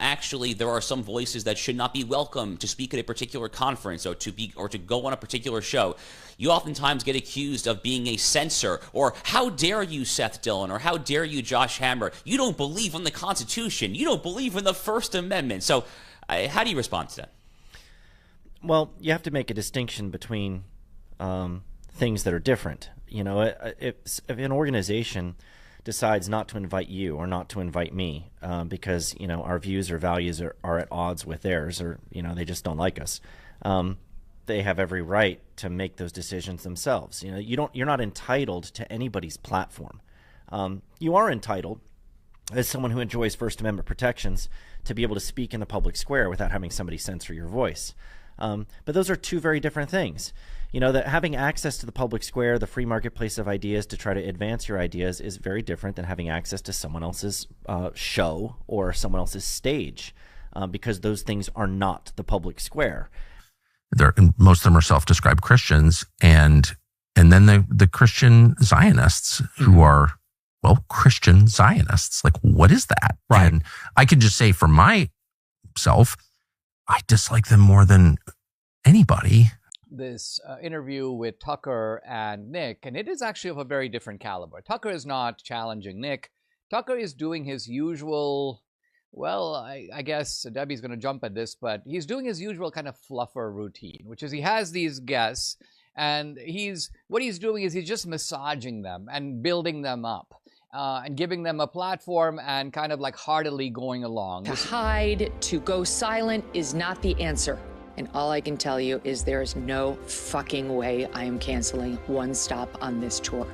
actually there are some voices that should not be welcome to speak at a particular conference or to go on a particular show, you oftentimes get accused of being a censor, or how dare you, Seth Dillon, or how dare you, Josh Hammer. You don't believe in the Constitution. You don't believe in the First Amendment. So how do you respond to that? Well, you have to make a distinction between things that are different. You know, if an organization decides not to invite you or not to invite me because, you know, our views or values are at odds with theirs, or, you know, they just don't like us, they have every right to make those decisions themselves. You know, you're not entitled to anybody's platform. You are entitled, as someone who enjoys First Amendment protections, to be able to speak in the public square without having somebody censor your voice. But those are two very different things. You know, that having access to the public square, the free marketplace of ideas to try to advance your ideas, is very different than having access to someone else's show or someone else's stage, because those things are not the public square. Most of them are self-described Christians, and then the Christian Zionists who are, well, Christian Zionists. Like, what is that? Right. And I can just say for myself, I dislike them more than anybody. This interview with Tucker and Nick, and it is actually of a very different caliber. Tucker is not challenging Nick. Tucker is doing his usual, well, I guess Debbie's going to jump at this, but he's doing his usual kind of fluffer routine, which is he has these guests, and what he's doing is he's just massaging them and building them up. And giving them a platform and kind of like heartily going along. To hide, to go silent is not the answer. And all I can tell you is there is no fucking way I am canceling one stop on this tour.